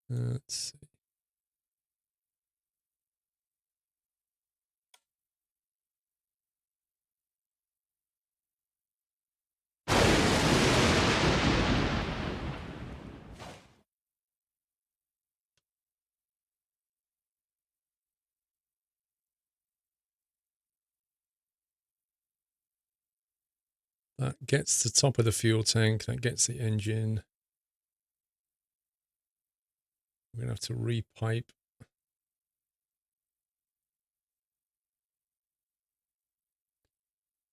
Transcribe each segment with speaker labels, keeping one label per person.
Speaker 1: Let's see. That gets the top of the fuel tank. That gets the engine. We're going to have to repipe.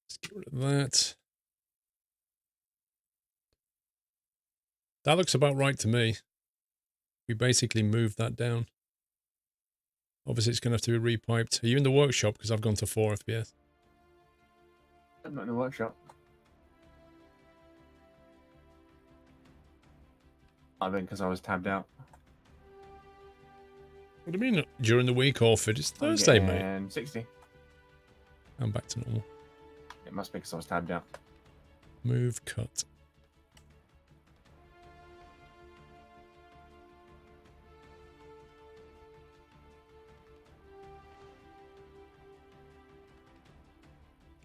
Speaker 1: Let's get rid of that. That looks about right to me. We basically moved that down. Obviously, it's going to have to be repiped. Are you in the workshop? Because I've gone to 4 FPS.
Speaker 2: I'm not in the workshop. I've been because I was tabbed out.
Speaker 1: What do you mean during the week off? It's Thursday, mate.
Speaker 2: And 60.
Speaker 1: I'm back to normal.
Speaker 2: It must be because I was tabbed out.
Speaker 1: Move, cut.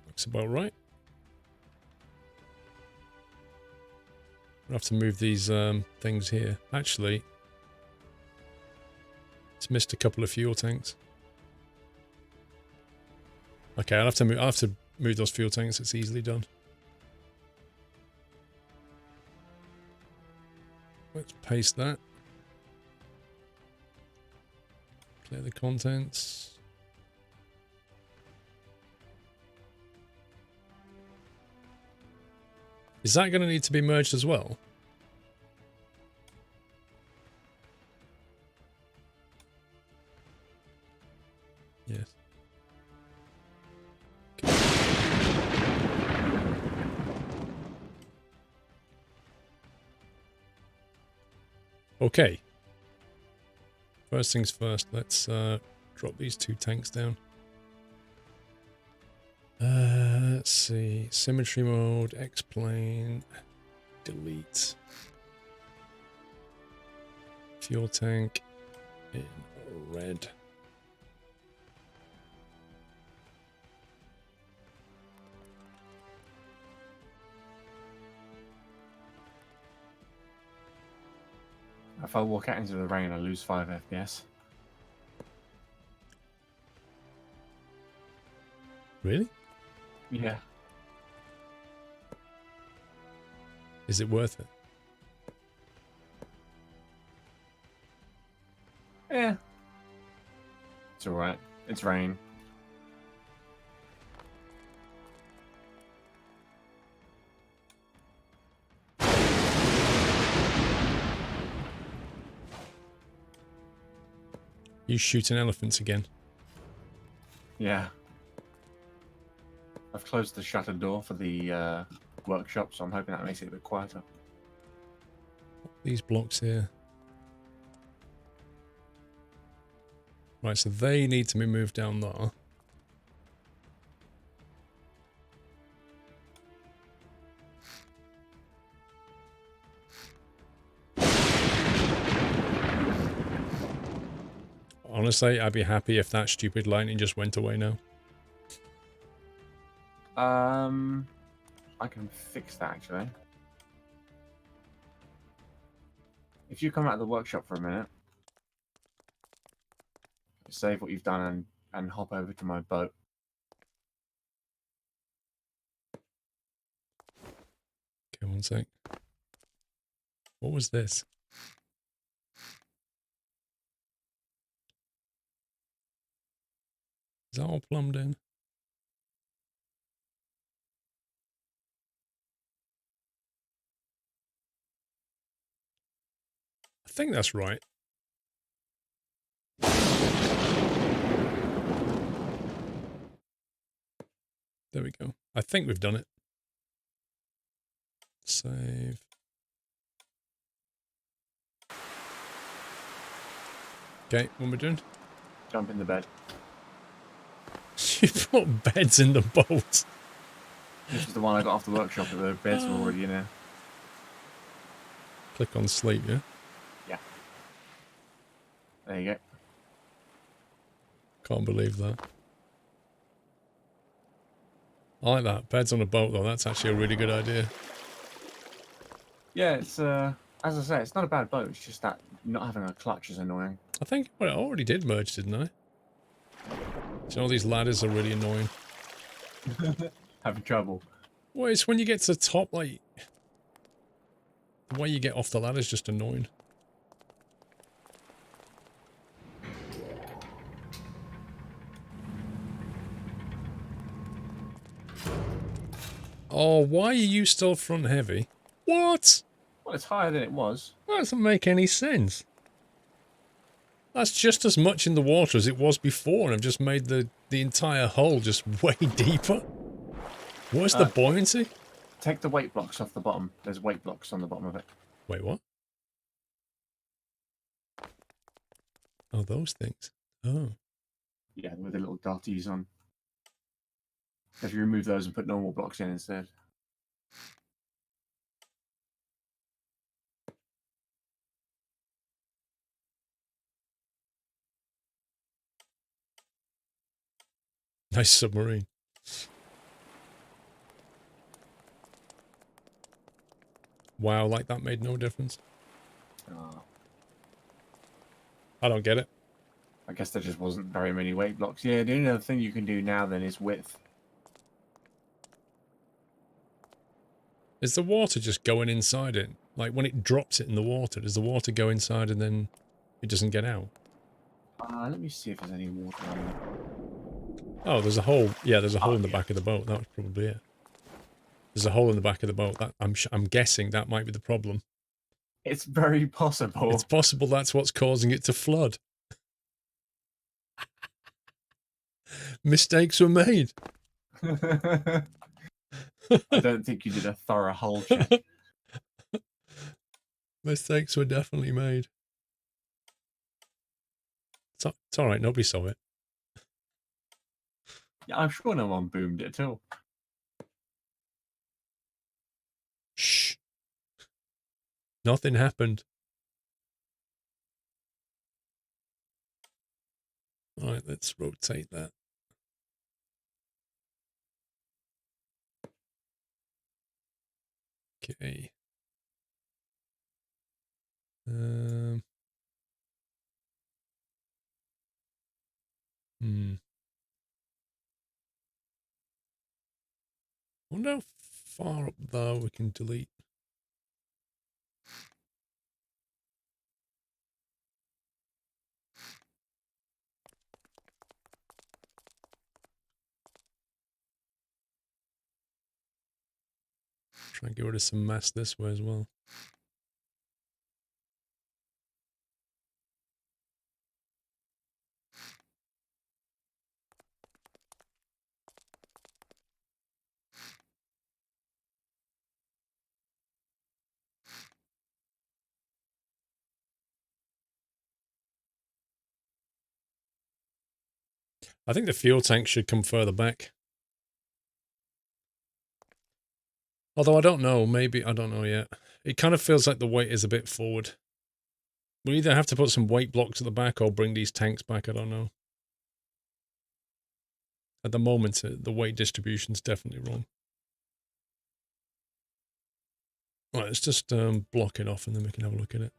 Speaker 1: Looks about right. I'll have to move these things here. Actually, it's missed a couple of fuel tanks. Okay, I'll have to move those fuel tanks. It's easily done. Let's paste that. Clear the contents. Is that going to need to be merged as well? Yes. Okay. First things first, let's drop these 2 tanks down. Let's see. Symmetry mode, X-plane, delete. Fuel tank in red.
Speaker 2: If I walk out into the rain, I lose 5 FPS.
Speaker 1: Really?
Speaker 2: Yeah.
Speaker 1: Is it worth it?
Speaker 2: Yeah. It's alright. It's rain.
Speaker 1: You shooting elephants again?
Speaker 2: Yeah. I've closed the shutter door for the workshop, so I'm hoping that makes it a bit quieter.
Speaker 1: These blocks here. Right, so they need to be moved down there. Honestly, I'd be happy if that stupid lightning just went away now.
Speaker 2: I can fix that actually. If you come out of the workshop for a minute, save what you've done and hop over to my boat.
Speaker 1: Okay, one sec. What was this? Is that all plumbed in? I think that's right. There we go. I think we've done it. Save. Okay, what am I doing?
Speaker 2: Jump in the bed.
Speaker 1: You put beds in the boat.
Speaker 2: This is the one I got off the workshop, but the beds were already in there.
Speaker 1: Click on sleep, yeah?
Speaker 2: Yeah. There you go.
Speaker 1: Can't believe that. I like that. Beds on a boat, though. That's actually a really good idea.
Speaker 2: Yeah, it's as I say, it's not a bad boat. It's just that not having a clutch is annoying.
Speaker 1: I think well, I already did merge, didn't I? So all these ladders are really annoying.
Speaker 2: Having trouble.
Speaker 1: Well, it's when you get to the top, like, the way you get off the ladder is just annoying. Oh, why are you still front heavy? What?
Speaker 2: Well, it's higher than it was.
Speaker 1: That doesn't make any sense. That's just as much in the water as it was before, and I've just made the entire hull just way deeper. Where's the buoyancy?
Speaker 2: Take the weight blocks off the bottom. There's weight blocks on the bottom of it.
Speaker 1: Wait, what? Oh, those things. Oh.
Speaker 2: Yeah, with the little darties on. If you remove those and put normal blocks in instead.
Speaker 1: Nice submarine. Wow, like that made no difference. I don't get it.
Speaker 2: I guess there just wasn't very many weight blocks. Yeah, the only other thing you can do now then is width.
Speaker 1: Is the water just going inside it? Like when it drops it in the water, does the water go inside and then it doesn't get out?
Speaker 2: Let me see if there's any water on there.
Speaker 1: Oh, there's a hole. Yeah, there's a hole in the back of the boat. That was probably it. There's a hole in the back of the boat. That I'm guessing that might be the problem.
Speaker 2: It's very possible.
Speaker 1: It's possible that's what's causing it to flood. Mistakes were made.
Speaker 2: I don't think you did a thorough hull check.
Speaker 1: Mistakes were definitely made. It's all right. Nobody saw it.
Speaker 2: Yeah, I'm sure no one boomed it at all.
Speaker 1: Shh. Nothing happened. All right, let's rotate that. Okay. Wonder how far up there we can delete. Try and get rid of some mass this way as well. I think the fuel tank should come further back. Although I don't know, maybe, I don't know yet. It kind of feels like the weight is a bit forward. We'll either have to put some weight blocks at the back or bring these tanks back, I don't know. At the moment, the weight distribution's definitely wrong. Right, let's just block it off and then we can have a look at it.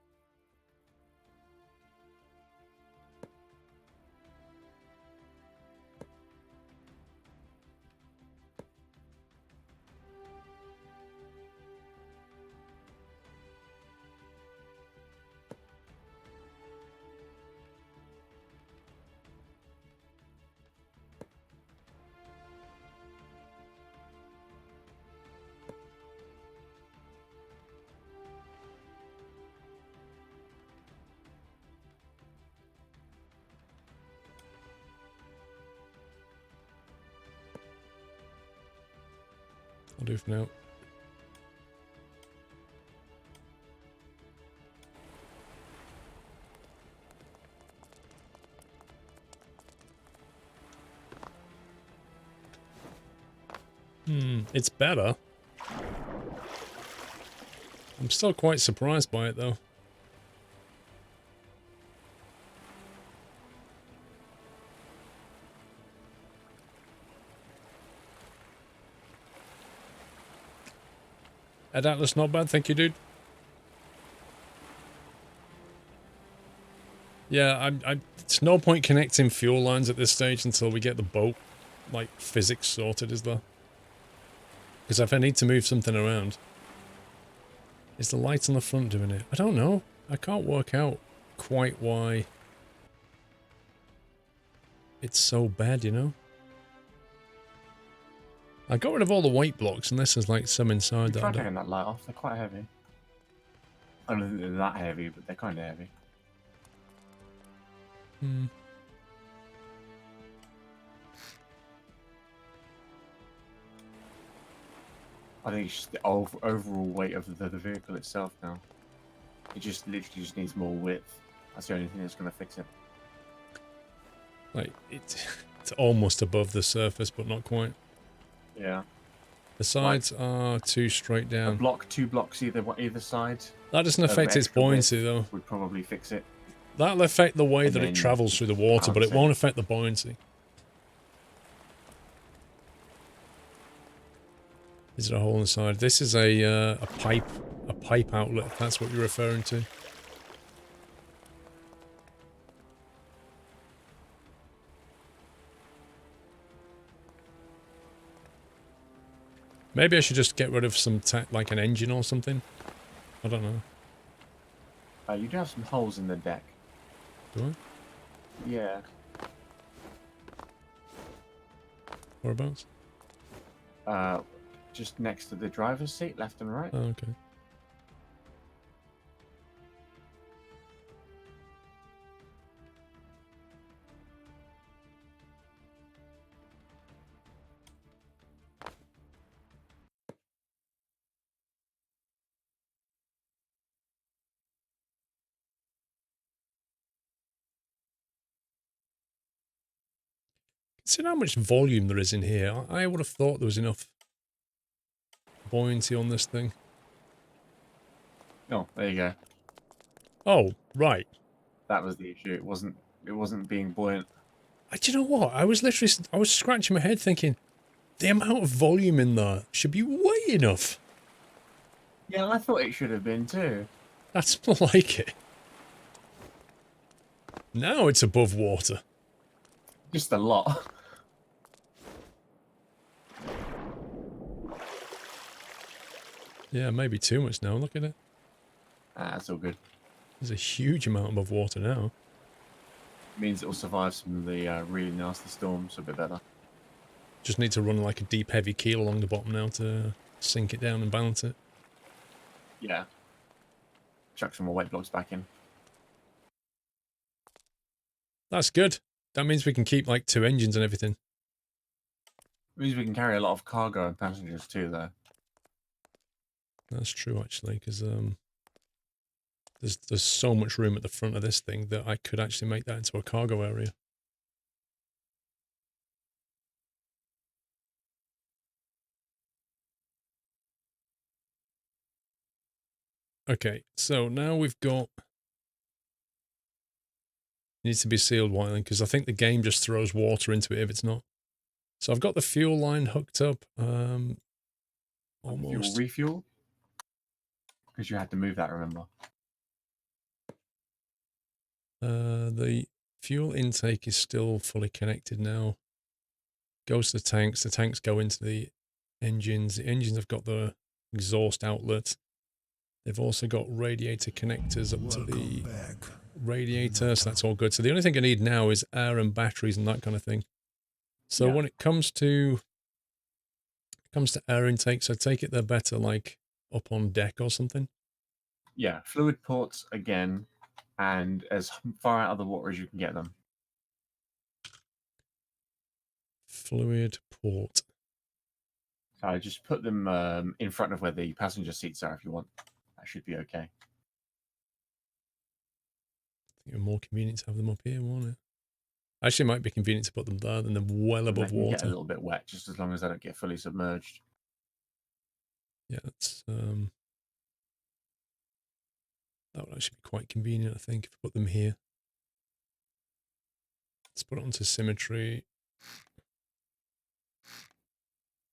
Speaker 1: I'll do for now. It's better. I'm still quite surprised by it though. Ed Atlas, not bad. Thank you, dude. Yeah, it's no point connecting fuel lines at this stage until we get the boat, like, physics sorted, is there? Because if I need to move something around... Is the light on the front doing it? I don't know. I can't work out quite why it's so bad, you know? I got rid of all the weight blocks, unless there's, like, some inside that
Speaker 2: Try taking that light off. They're quite heavy. I don't think they're that heavy, but they're kind of heavy.
Speaker 1: Hmm.
Speaker 2: I think it's just the overall weight of the vehicle itself now. It just literally just needs more width. That's the only thing that's going to fix it.
Speaker 1: Like, it's almost above the surface, but not quite.
Speaker 2: Yeah.
Speaker 1: The sides are too straight down.
Speaker 2: Two blocks either side.
Speaker 1: That doesn't affect its buoyancy, though.
Speaker 2: Would probably fix it.
Speaker 1: That'll affect the way that it travels through the water, but it won't affect the buoyancy. Is it a hole inside? This is a pipe outlet, if that's what you're referring to. Maybe I should just get rid of some, like an engine or something. I don't know.
Speaker 2: You do have some holes in the deck.
Speaker 1: Do I?
Speaker 2: Yeah.
Speaker 1: Whereabouts?
Speaker 2: Just next to the driver's seat, left and right.
Speaker 1: Oh, okay. Consider how much volume there is in here. I would have thought there was enough buoyancy on this thing.
Speaker 2: Oh, there you go.
Speaker 1: Oh, right.
Speaker 2: That was the issue. It wasn't being buoyant.
Speaker 1: Do you know what? I was scratching my head thinking, the amount of volume in there should be way enough.
Speaker 2: Yeah, I thought it should have been too.
Speaker 1: That's more like it. Now it's above water.
Speaker 2: Just a lot.
Speaker 1: Yeah, maybe too much now. Look at it.
Speaker 2: That's all good.
Speaker 1: There's a huge amount above water now.
Speaker 2: Means it will survive some of the really nasty storms a bit better.
Speaker 1: Just need to run like a deep, heavy keel along the bottom now to sink it down and balance it.
Speaker 2: Yeah. Chuck some more weight blocks back in.
Speaker 1: That's good. That means we can keep like 2 engines and everything.
Speaker 2: It means we can carry a lot of cargo and passengers too, though.
Speaker 1: That's true, actually, because there's so much room at the front of this thing that I could actually make that into a cargo area. Okay, so now we've got... It needs to be sealed wiring, because I think the game just throws water into it if it's not. So I've got the fuel line hooked up. Almost.
Speaker 2: Fuel refuel? Because you had to move that, remember?
Speaker 1: The fuel intake is still fully connected now. Goes to the tanks go into the engines have got the exhaust outlet. They've also got radiator connectors up to the radiator, so that's all good. So the only thing I need now is air and batteries and that kind of thing. So when it comes to air intake, so take it they're better like up on deck or something.
Speaker 2: Yeah, fluid ports again, and as far out of the water as you can get them.
Speaker 1: Fluid port.
Speaker 2: So just put them in front of where the passenger seats are if you want. That should be okay.
Speaker 1: I think it'd be more convenient to have them up here, won't it? Actually, it might be convenient to put them there than them well above
Speaker 2: they can
Speaker 1: water.
Speaker 2: Get a little bit wet, just as long as they don't get fully submerged.
Speaker 1: Yeah, that's that would actually be quite convenient, I think, if we put them here. Let's put it onto symmetry.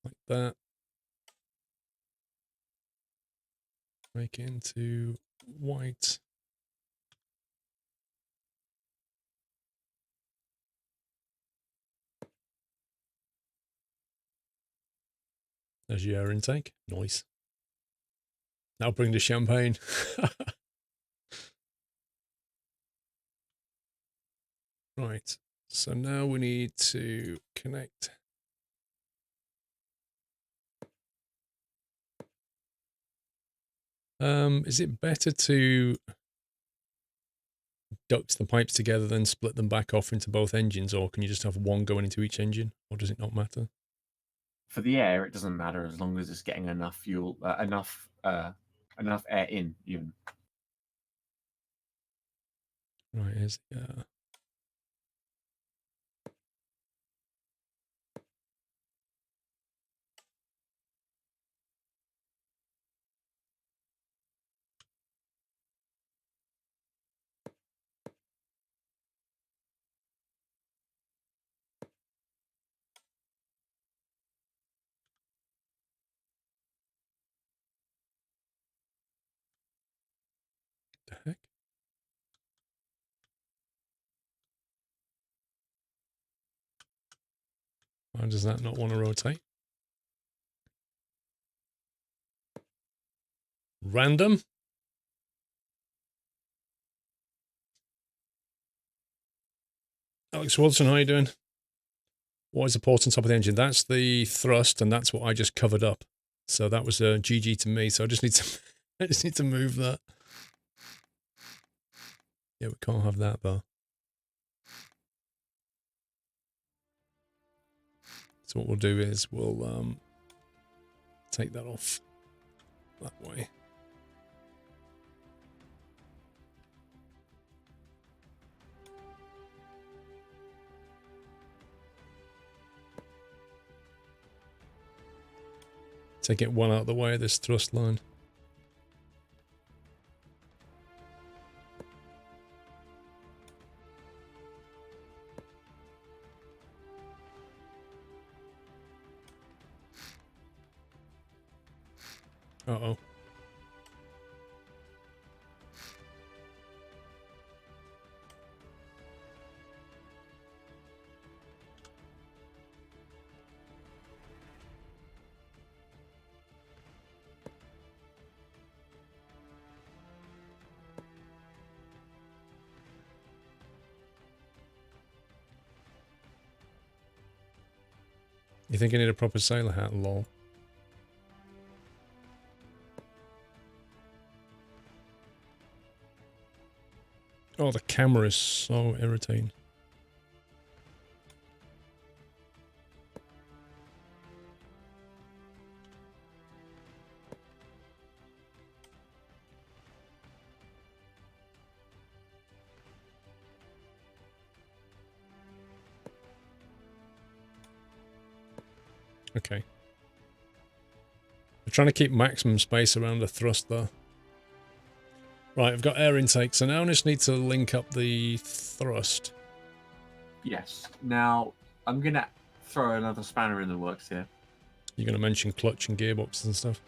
Speaker 1: Like that. Make it into white. There's your air intake. Nice. Now bring the champagne. Right. So now we need to connect. Is it better to duct the pipes together, then split them back off into both engines, or can you just have one going into each engine, or does it not matter?
Speaker 2: For the air, it doesn't matter as long as it's getting enough fuel, enough air in. Even
Speaker 1: Right, here's the heck? Why does that not want to rotate? Random? Alex Wilson, how are you doing? What is the port on top of the engine? That's the thrust, and that's what I just covered up. So that was a GG to me. So I just need to, I just need to move that. Yeah, we can't have that though. So what we'll do is we'll take that off that way. Take it one out of the way of this thrust line. Uh-oh. You think I need a proper sailor hat? Lol. Oh, the camera is so irritating. Okay. We're trying to keep maximum space around the thrust though. Right, I've got air intake, so now I just need to link up the thrust.
Speaker 2: yes. Now I'm gonna throw another spanner in the works here.
Speaker 1: You're going to mention clutch and gearboxes and stuff.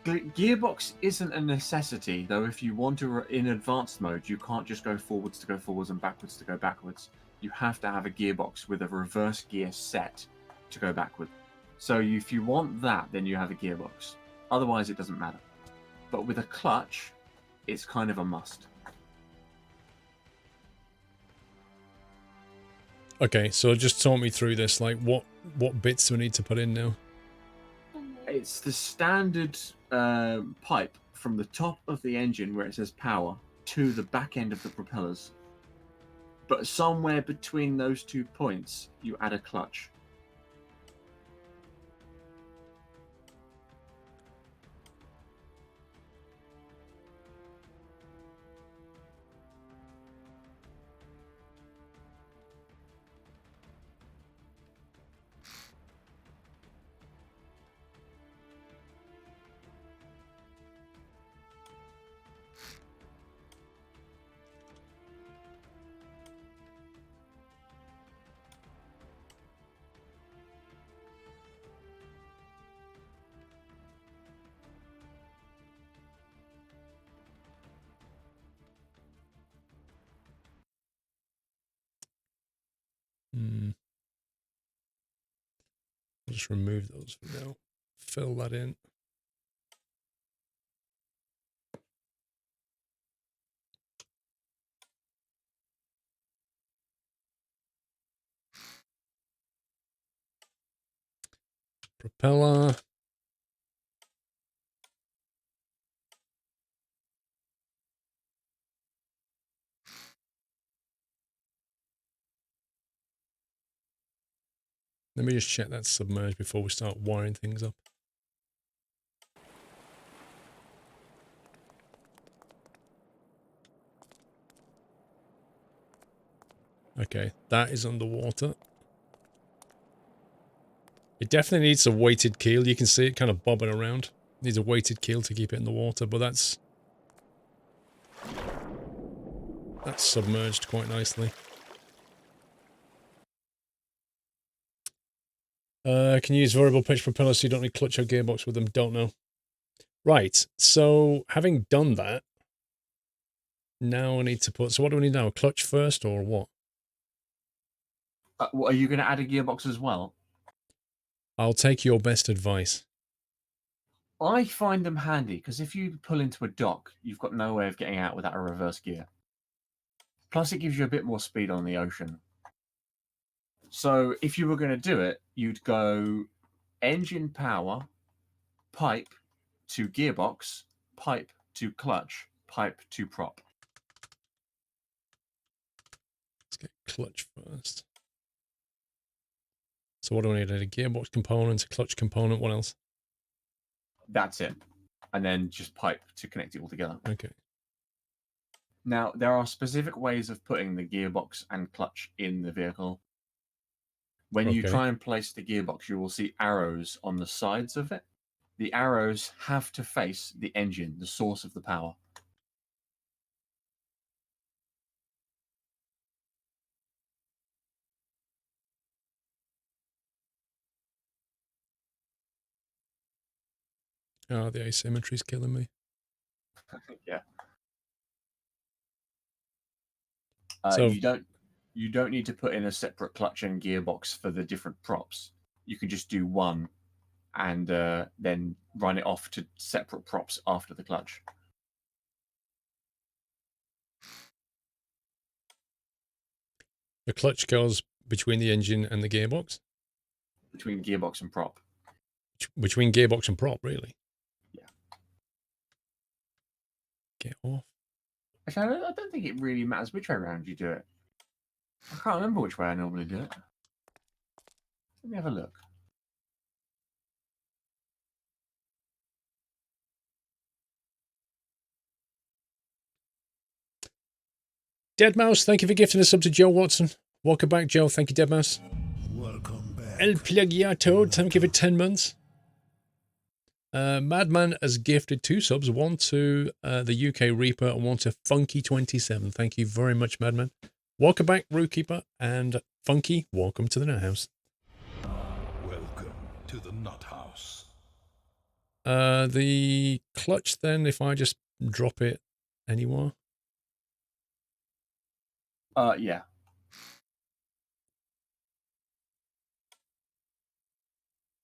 Speaker 2: Gearbox isn't a necessity, though. If you want to, in advanced mode, you can't just go forwards to go forwards and backwards to go backwards. You have to have a gearbox with a reverse gear set to go backward. So if you want that, then you have a gearbox. Otherwise, it doesn't matter. But with a clutch, it's kind of a must.
Speaker 1: Okay, so just talk me through this. Like, what bits do we need to put in now?
Speaker 2: It's the standard pipe from the top of the engine where it says power to the back end of the propellers. But somewhere between those 2 points, you add a clutch.
Speaker 1: just remove those for now. Fill that in. Propeller. Let me just check that's submerged before we start wiring things up. Okay, that is underwater. It definitely needs a weighted keel. You can see it kind of bobbing around. It needs a weighted keel to keep it in the water, but that's submerged quite nicely. Can you use variable pitch propellers so you don't need clutch or gearbox with them? Don't know. Right, so having done that, now I need to put... So what do we need now? Clutch first or what?
Speaker 2: Are you going to add a gearbox as well?
Speaker 1: I'll take your best advice.
Speaker 2: I find them handy because if you pull into a dock, you've got no way of getting out without a reverse gear. Plus, it gives you a bit more speed on the ocean. So if you were going to do it, you'd go engine power, pipe to gearbox, pipe to clutch, pipe to prop.
Speaker 1: Let's get clutch first. So what do I need? A gearbox component, a clutch component, what else?
Speaker 2: That's it. And then just pipe to connect it all together.
Speaker 1: Okay.
Speaker 2: Now, there are specific ways of putting the gearbox and clutch in the vehicle. When you try and place the gearbox, you will see arrows on the sides of it. The arrows have to face the engine, the source of the power.
Speaker 1: Oh, the asymmetry's killing me.
Speaker 2: Yeah.
Speaker 1: So
Speaker 2: you don't need to put in a separate clutch and gearbox for the different props. You can just do one and then run it off to separate props after the clutch.
Speaker 1: the clutch goes between the engine and the gearbox?
Speaker 2: Between gearbox and prop.
Speaker 1: Between gearbox and prop, really?
Speaker 2: Yeah.
Speaker 1: Get off.
Speaker 2: Actually, I don't think it really matters which way around you do it. I can't remember which way I normally do it. Let me have a look.
Speaker 1: Dead Mouse, thank you for gifting a sub to Joe Watson. Welcome back, Joe. Thank you, Dead Mouse.
Speaker 3: Welcome back.
Speaker 1: El Plagiato, thank you for 10 months. Madman has gifted 2 subs, one to the UK Reaper and one to Funky27. Thank you very much, Madman. Welcome back, Rootkeeper, and Funky, welcome to the Nut House.
Speaker 3: Welcome to the Nut House.
Speaker 1: The clutch, then, if I just drop it anywhere.
Speaker 2: Yeah.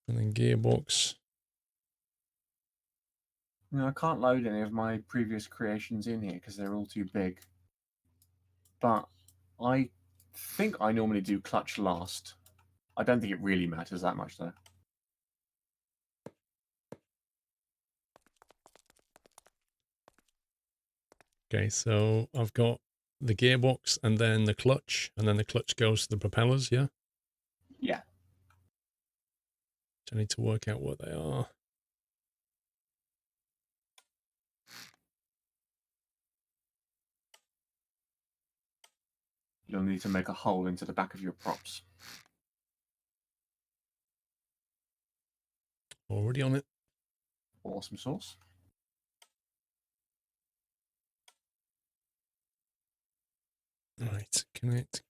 Speaker 1: And then gearbox.
Speaker 2: No, I can't load any of my previous creations in here because they're all too big. But I think I normally do clutch last. I don't think it really matters that much, though.
Speaker 1: Okay, so I've got the gearbox and then the clutch, and then the clutch goes to the propellers, yeah?
Speaker 2: Yeah.
Speaker 1: So I need to work out what they are.
Speaker 2: You'll need to make a hole into the back of your props.
Speaker 1: Already on it.
Speaker 2: Awesome sauce.
Speaker 1: Right, connect.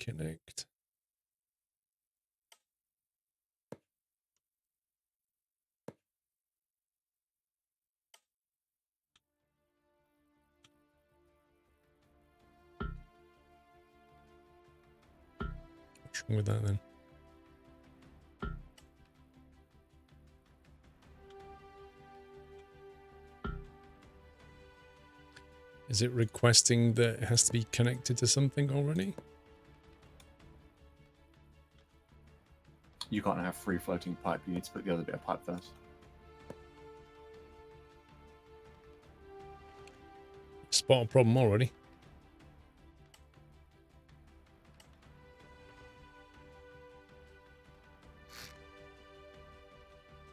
Speaker 1: What's wrong with that then? Is it requesting that it has to be connected to something already?
Speaker 2: You can't have free floating pipe. You need to put the other bit of pipe first.
Speaker 1: Spot a problem already.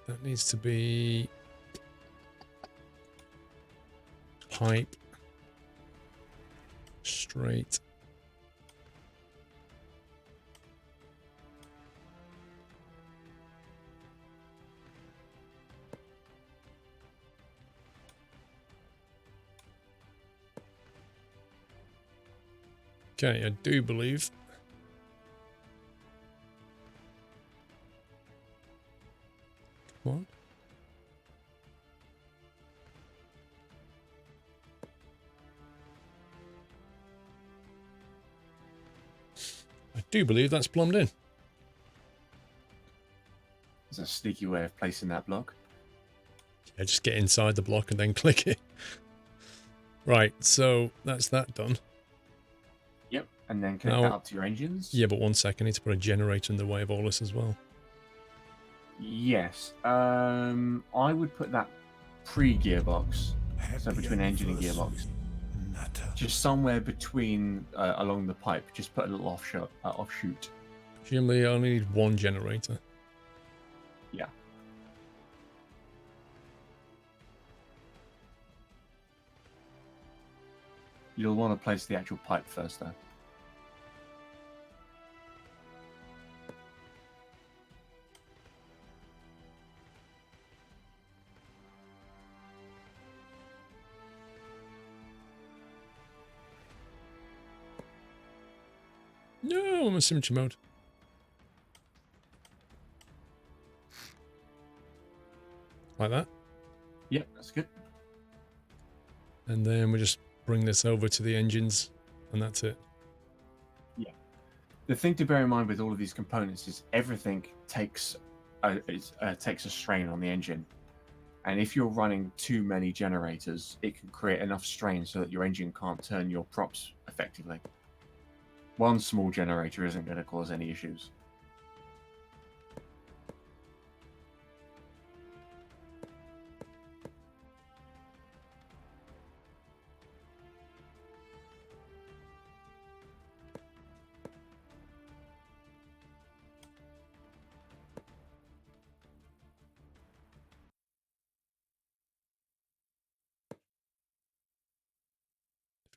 Speaker 1: That needs to be pipe straight. Okay, I do believe. Come on. I do believe that's plumbed in.
Speaker 2: There's a sneaky way of placing that block.
Speaker 1: Yeah, just get inside the block and then click it. Right, so that's that done.
Speaker 2: Yep. And then connect
Speaker 1: Now-
Speaker 2: that up to your engines.
Speaker 1: Yeah, but 1 second, I need to put a generator in the way of all this as well.
Speaker 2: Yes. I would put that pre-gearbox, so
Speaker 3: Happy
Speaker 2: between engine and gearbox,
Speaker 3: anniversary, Nutter.
Speaker 2: just somewhere between along the pipe. Just put a little offshoot.
Speaker 1: Presumably, I only need 1 generator.
Speaker 2: Yeah. You'll want to place the actual pipe first, though.
Speaker 1: No, I'm in symmetry mode. Like that.
Speaker 2: Yep, that's good.
Speaker 1: And then we just bring this over to the engines, and that's it.
Speaker 2: The thing to bear in mind with all of these components is everything takes a strain on the engine. And if you're running too many generators, it can create enough strain so that your engine can't turn your props effectively. One small generator isn't going to cause any issues.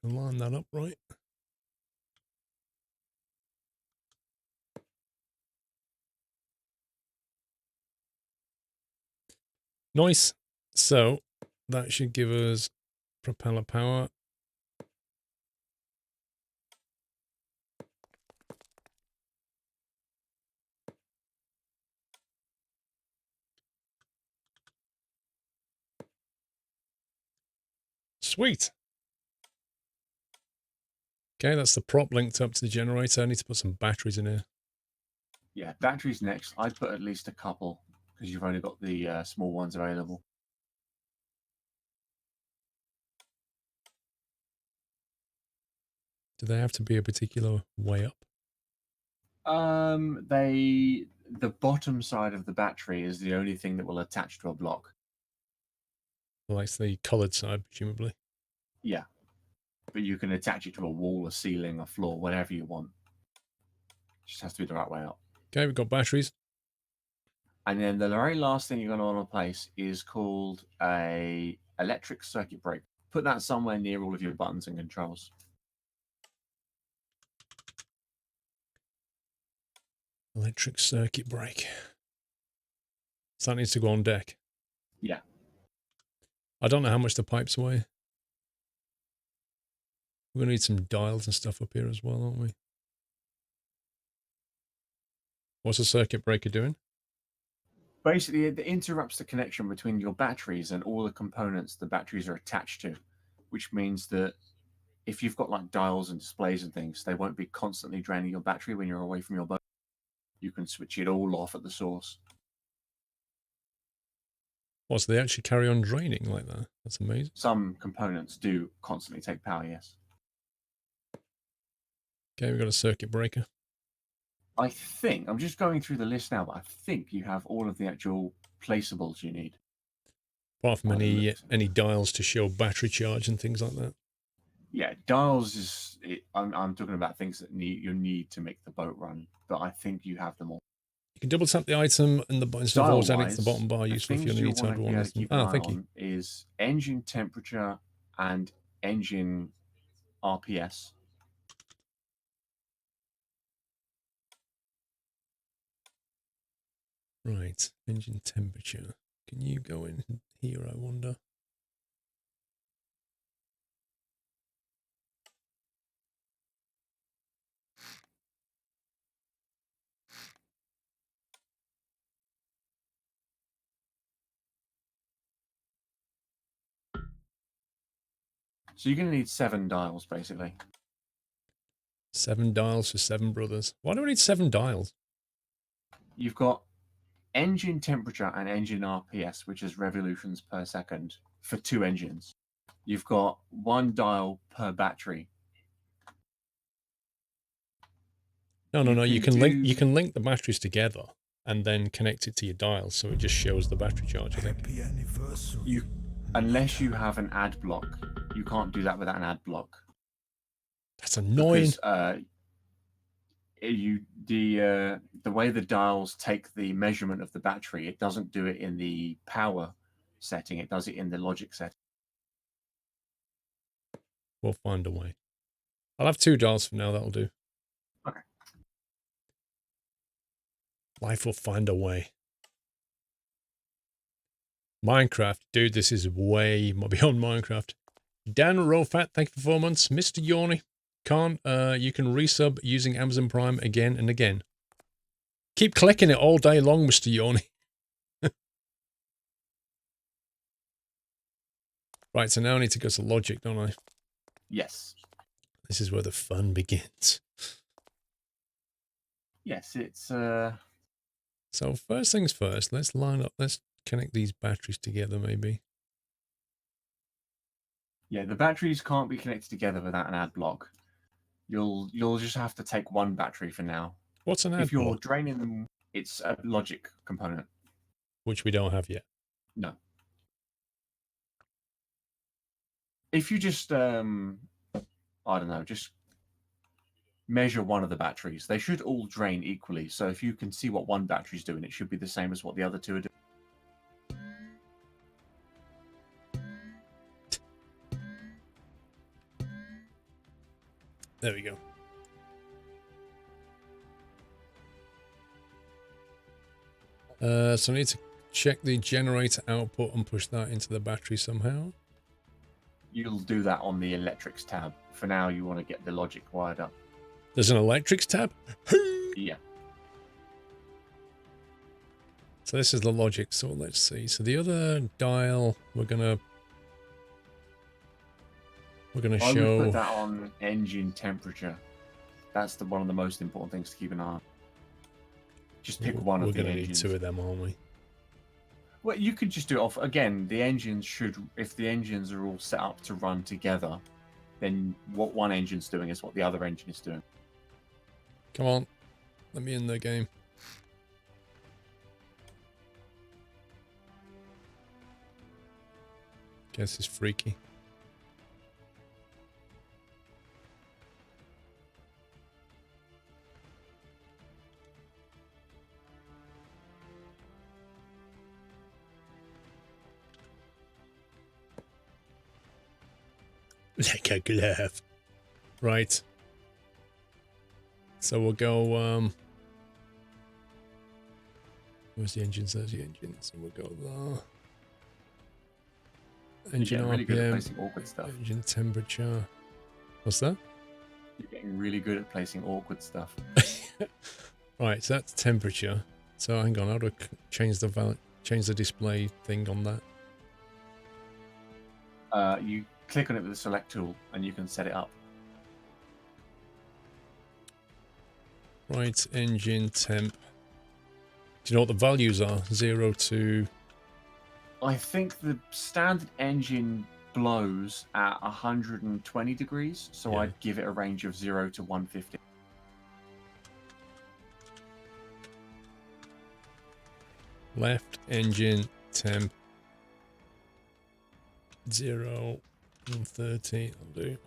Speaker 1: Line that up right. Nice. So that should give us propeller power. Sweet. Okay, that's the prop linked up to the generator. I need to put some batteries in here.
Speaker 2: Yeah, batteries next. I'd put at least a couple because you've only got the small ones available.
Speaker 1: Do they have to be a particular way up?
Speaker 2: The bottom side of the battery is the only thing that will attach to a block.
Speaker 1: Well, that's the coloured side, presumably.
Speaker 2: Yeah, but you can attach it to a wall, a ceiling, a floor, whatever you want. Just has to be the right way up.
Speaker 1: Okay, we've got batteries.
Speaker 2: And then the very last thing you're going to want to place is called a electric circuit breaker. Put that somewhere near all of your buttons and controls.
Speaker 1: Electric circuit break. So that needs to go on deck.
Speaker 2: Yeah.
Speaker 1: I don't know how much the pipes weigh. We're going to need some dials and stuff up here as well, aren't we? What's a circuit breaker doing?
Speaker 2: Basically, it interrupts the connection between your batteries and all the components the batteries are attached to, which means that if you've got like dials and displays and things, they won't be constantly draining your battery when you're away from your boat. You can switch it all off at the source.
Speaker 1: Oh, so they actually carry on draining like that. That's amazing.
Speaker 2: Some components do constantly take power, yes.
Speaker 1: Okay, we've got a circuit breaker.
Speaker 2: I think, I'm just going through the list now, but I think you have all of the actual placeables you need.
Speaker 1: Apart from
Speaker 2: By the looks of it.
Speaker 1: any dials to show battery charge and things like that.
Speaker 2: Yeah, dials is. I'm talking about things that you need to make the boat run, but I think you have them all.
Speaker 1: You can double tap the item and instead of always adding to the bottom bar,
Speaker 2: The
Speaker 1: useful if you
Speaker 2: things
Speaker 1: only
Speaker 2: you'll
Speaker 1: need to
Speaker 2: want
Speaker 1: add
Speaker 2: to be
Speaker 1: one.
Speaker 2: able to keep an eye
Speaker 1: Thank you.
Speaker 2: on is engine temperature and engine RPS.
Speaker 1: Right, engine temperature. Can you go in here, I wonder?
Speaker 2: So you're going to need 7 dials, basically.
Speaker 1: 7 dials for 7 brothers. Why do I need 7 dials?
Speaker 2: You've got engine temperature and engine RPS, which is revolutions per second, for 2 engines. You've got 1 dial per battery.
Speaker 1: No. You can link the batteries together and then connect it to your dials, so it just shows the battery charge. I think.
Speaker 3: Happy anniversary.
Speaker 2: Unless you have an ad block, you can't do that without an ad block.
Speaker 1: That's annoying.
Speaker 2: Because the way the dials take the measurement of the battery, it doesn't do it in the power setting. It does it in the logic setting.
Speaker 1: We'll find a way. I'll have 2 dials for now. That'll do.
Speaker 2: Okay.
Speaker 1: Life will find a way. Minecraft, dude, this is way beyond Minecraft. Dan Rofat, thank you for 4 months. Mr. Yorny, you can resub using Amazon Prime again and again. Keep clicking it all day long, Mr. Yorny. Right, so now I need to go to logic, don't I?
Speaker 2: Yes.
Speaker 1: This is where the fun begins.
Speaker 2: Yes, it's
Speaker 1: So first things first, let's connect these batteries together maybe.
Speaker 2: yeah, the batteries can't be connected together without an ad block. You'll just have to take 1 battery for now.
Speaker 1: What's an ad
Speaker 2: If you're
Speaker 1: block?
Speaker 2: draining them, it's a logic component.
Speaker 1: Which we don't have yet.
Speaker 2: No. If you just I don't know, just measure one of the batteries, they should all drain equally. So if you can see what one battery's doing, it should be the same as what the other 2 are doing.
Speaker 1: There we go. So I need to check the generator output and push that into the battery somehow.
Speaker 2: You'll do that on the electrics tab. For now, you want to get the logic wired up.
Speaker 1: There's an electrics tab?
Speaker 2: Yeah.
Speaker 1: So this is the logic, so let's see. So the other dial, we're gonna
Speaker 2: I
Speaker 1: show...
Speaker 2: would put that on engine temperature. That's one of the most important things to keep an eye on. Just pick one of the engines.
Speaker 1: We're gonna need 2 of them, aren't we?
Speaker 2: Well, you could just do it off. Again, the engines should, if the engines are all set up to run together, then what one engine's doing is what the other engine is doing.
Speaker 1: Come on, let me in the game. Guess it's freaky. Like a glove. Right. So we'll go, where's the engines? There's the engines. So we'll go there. Engine
Speaker 2: You're getting really good at
Speaker 1: RPM,
Speaker 2: placing awkward stuff.
Speaker 1: engine temperature. What's that?
Speaker 2: You're getting really good at placing awkward stuff.
Speaker 1: Right, so that's temperature. So hang on, how do I change the display thing on that?
Speaker 2: You click on it with the select tool and you can set it up.
Speaker 1: Right, engine temp. Do you know what the values are? 0 to
Speaker 2: I think the standard engine blows at 120 degrees, so
Speaker 1: Yeah.
Speaker 2: I'd give it a range of 0 to 150.
Speaker 1: Left engine temp 0 130. I'll do.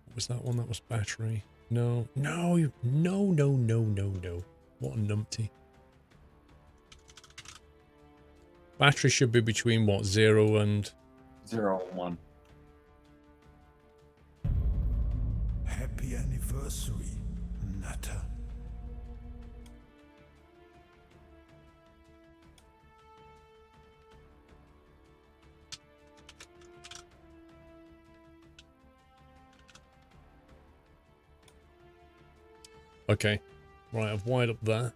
Speaker 1: What was that one? That was battery. No, no, no, no, no, no, no. What a numpty. Battery should be between what, 0 and
Speaker 2: 0 and 1.
Speaker 3: Happy anniversary, Nutter.
Speaker 1: okay. Right, I've wired up there.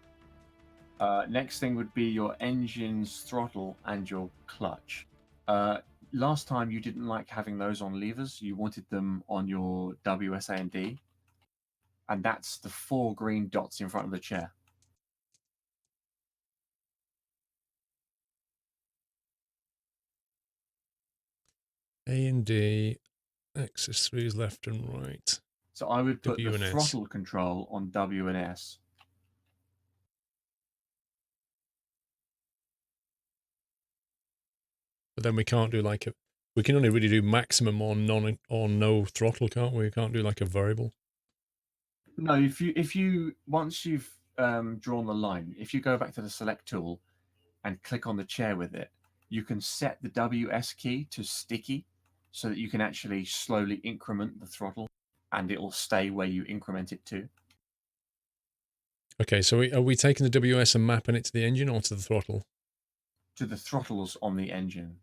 Speaker 2: Next thing would be your engine's throttle and your clutch. Last time you didn't like having those on levers. You wanted them on your WSA and D. And that's the 4 green dots in front of the chair.
Speaker 1: A and D, axis 3 is left and right.
Speaker 2: So I would put
Speaker 1: W
Speaker 2: the
Speaker 1: and S.
Speaker 2: throttle control on W and S.
Speaker 1: But then we can't do like a, we can only really do maximum or none or no throttle, can't we? We can't do like a variable.
Speaker 2: No, if you once you've drawn the line, if you go back to the select tool and click on the chair with it, you can set the WS key to sticky so that you can actually slowly increment the throttle and it will stay where you increment it to.
Speaker 1: Okay, so are we taking the WS and mapping it to the engine or to the throttle?
Speaker 2: To the throttles on the engine.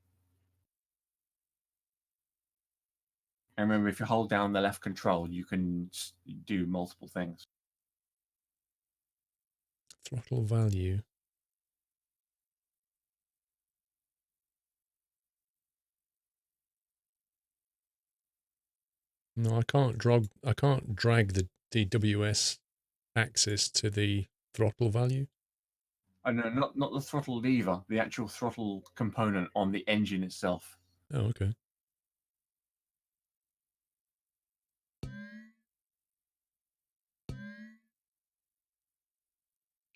Speaker 2: And remember, if you hold down the left control, you can do multiple things.
Speaker 1: Throttle value. No, I can't drag the WS axis to the throttle value.
Speaker 2: Oh, no, not the throttle lever, the actual throttle component on the engine itself.
Speaker 1: Oh, okay.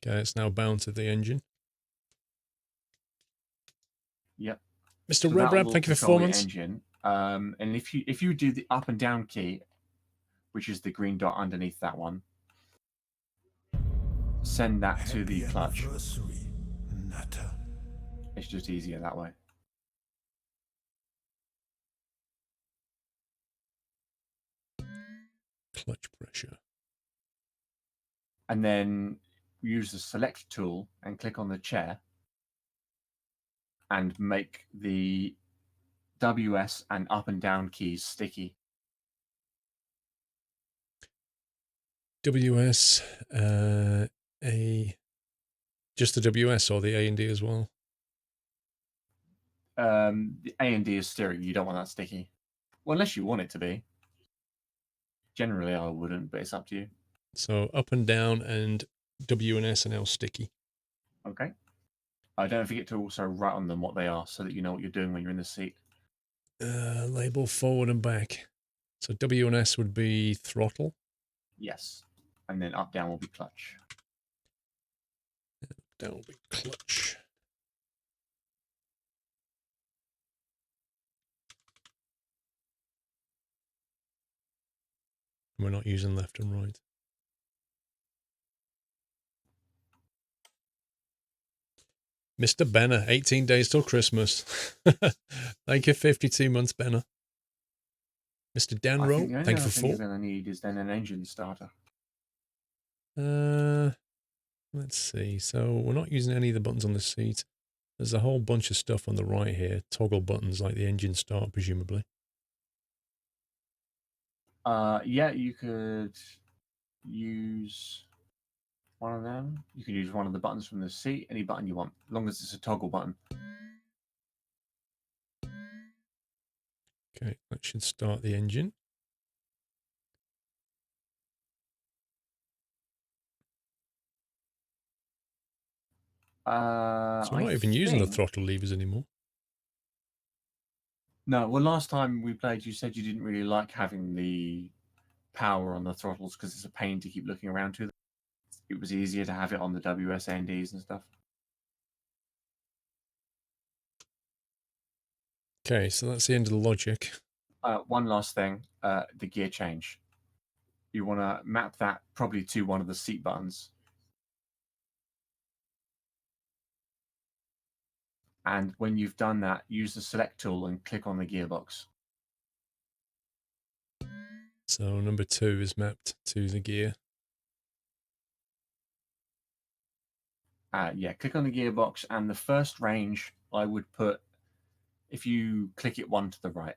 Speaker 1: Okay, it's now bound to the engine.
Speaker 2: Yep.
Speaker 1: Mr.
Speaker 2: So
Speaker 1: Reb
Speaker 2: that
Speaker 1: Rab,
Speaker 2: will
Speaker 1: thank you for
Speaker 2: control the
Speaker 1: performance.
Speaker 2: engine. And if you do the up and down key, which is the green dot underneath that one, send that to the
Speaker 3: Happy
Speaker 2: clutch.
Speaker 3: anniversary, Nutter.
Speaker 2: It's just easier that way.
Speaker 1: Clutch pressure.
Speaker 2: And then use the select tool and click on the chair and make the WS and up and down keys sticky.
Speaker 1: WS, A, just the WS or the A and D as well?
Speaker 2: The A and D is steering. You don't want that sticky. Well, unless you want it to be. Generally, I wouldn't, but it's up to you.
Speaker 1: So up and down and W and S are now sticky.
Speaker 2: Okay. Don't forget to also write on them what they are so that you know what you're doing when you're in the seat.
Speaker 1: Label forward and back. So W and S would be throttle.
Speaker 2: Yes. And then up, down will be clutch.
Speaker 1: Down will be clutch. We're not using left and right. Mr. Benner, 18 days till Christmas. Thank you, 52 months, Benner. Mr.
Speaker 2: I
Speaker 1: Danro,
Speaker 2: think the only
Speaker 1: thank you
Speaker 2: other
Speaker 1: for
Speaker 2: thing you're
Speaker 1: 4.
Speaker 2: going to need is then an engine starter.
Speaker 1: Let's see. So we're not using any of the buttons on the seat. There's a whole bunch of stuff on the right here. Toggle buttons like the engine start, presumably.
Speaker 2: Yeah, you could use one of them. You can use one of the buttons from the seat, any button you want, as long as it's a toggle button.
Speaker 1: Okay, that should start the engine. So we're not
Speaker 2: I
Speaker 1: even using the
Speaker 2: think...
Speaker 1: throttle levers anymore.
Speaker 2: No, well, last time we played, you said you didn't really like having the power on the throttles because it's a pain to keep looking around to them. It was easier to have it on the WSNDs and stuff.
Speaker 1: Okay, so that's the end of the logic.
Speaker 2: One last thing, the gear change. You want to map that probably to one of the seat buttons. And when you've done that, use the select tool and click on the gearbox.
Speaker 1: So number 2 is mapped to the gear.
Speaker 2: Yeah, click on the gearbox, and the first range I would put, if you click it 1 to the right.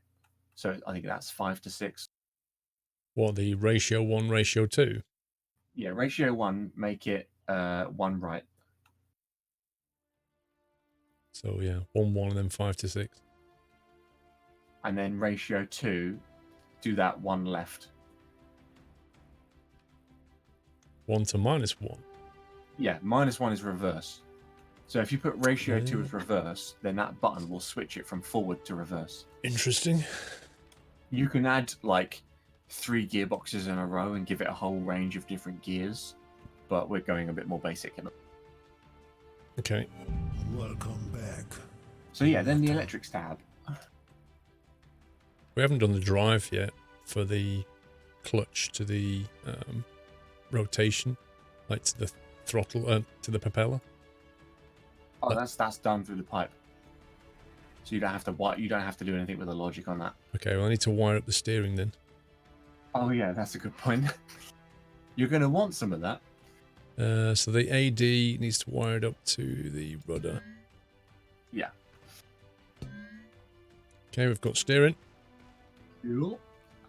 Speaker 2: So I think that's 5 to 6.
Speaker 1: What, the ratio 1, ratio 2?
Speaker 2: Yeah, ratio 1, make it 1 right.
Speaker 1: So yeah, 1, 1, and then 5 to 6.
Speaker 2: And then ratio 2, do that 1 left.
Speaker 1: 1 to -1.
Speaker 2: Yeah, -1 is reverse. So if you put ratio 2 as reverse, then that button will switch it from forward to reverse.
Speaker 1: Interesting.
Speaker 2: You can add like 3 gearboxes in a row and give it a whole range of different gears, but we're going a bit more basic.
Speaker 1: Okay.
Speaker 3: Welcome back.
Speaker 2: So yeah, then the electrics tab.
Speaker 1: We haven't done the drive yet for the clutch to the rotation, like to the throttle, to the propeller.
Speaker 2: Oh, that's done through the pipe. So you don't have to do anything with the logic on that.
Speaker 1: Okay, well I need to wire up the steering then.
Speaker 2: Oh yeah, that's a good point. You're going to want some of that.
Speaker 1: So the AD needs to wire it up to the rudder.
Speaker 2: Yeah.
Speaker 1: Okay, we've got steering.
Speaker 2: Cool.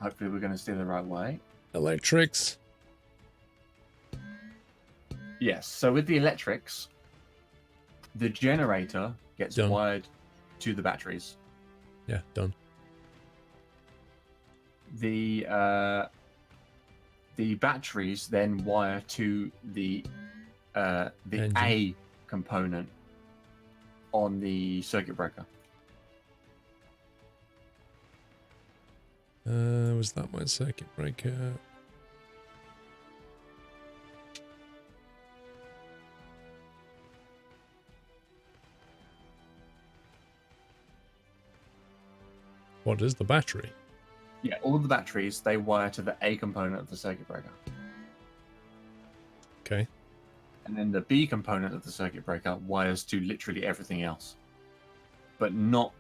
Speaker 2: Hopefully we're going to steer the right way.
Speaker 1: Electrics.
Speaker 2: Yes, so with the electrics, the generator gets
Speaker 1: Done.
Speaker 2: wired to the batteries.
Speaker 1: Yeah, done.
Speaker 2: The batteries then wire to the
Speaker 1: Engine.
Speaker 2: A component on the circuit breaker.
Speaker 1: Was that my circuit breaker? What is the battery?
Speaker 2: Yeah, all the batteries, they wire to the A component of the circuit breaker.
Speaker 1: Okay.
Speaker 2: And then the B component of the circuit breaker wires to literally everything else, but not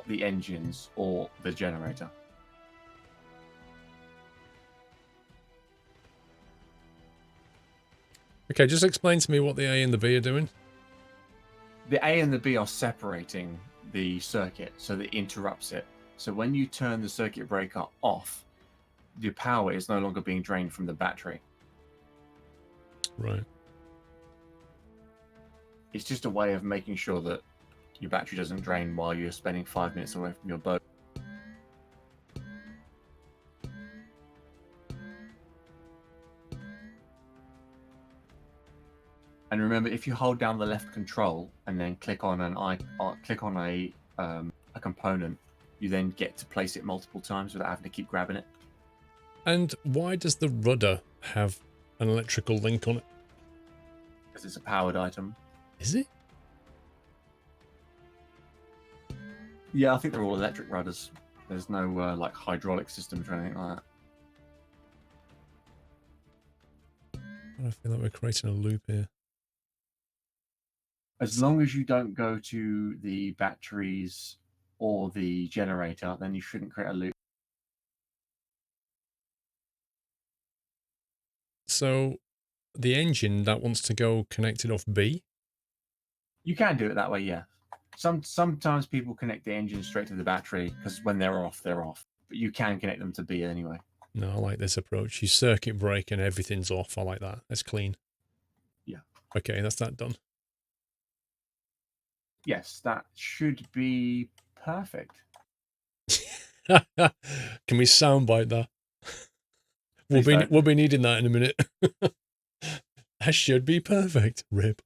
Speaker 2: the engines or the generator.
Speaker 1: Okay, just explain to me what the A and the B are doing.
Speaker 2: The A and the B are separating the circuit, so that it interrupts it. So when you turn the circuit breaker off, the power is no longer being drained from the battery.
Speaker 1: Right.
Speaker 2: It's just a way of making sure that your battery doesn't drain while you're spending 5 minutes away from your boat. And remember, if you hold down the left control and then click on a component, you then get to place it multiple times without having to keep grabbing it.
Speaker 1: And why does the rudder have an electrical link on it?
Speaker 2: Because it's a powered item.
Speaker 1: Is it?
Speaker 2: Yeah, I think they're all electric rudders. There's no like hydraulic systems or anything like that.
Speaker 1: I feel like we're creating a loop here.
Speaker 2: As long as you don't go to the batteries or the generator, then you shouldn't create a loop.
Speaker 1: So the engine that wants to go connected off B?
Speaker 2: You can do it that way, yeah. Sometimes people connect the engine straight to the battery because when they're off, they're off. But you can connect them to B anyway.
Speaker 1: No, I like this approach. You circuit break and everything's off. I like that. That's clean.
Speaker 2: Yeah.
Speaker 1: Okay, that's that done.
Speaker 2: Yes, that should be perfect.
Speaker 1: Can we soundbite that? We'll be needing that in a minute. That should be perfect. Rip.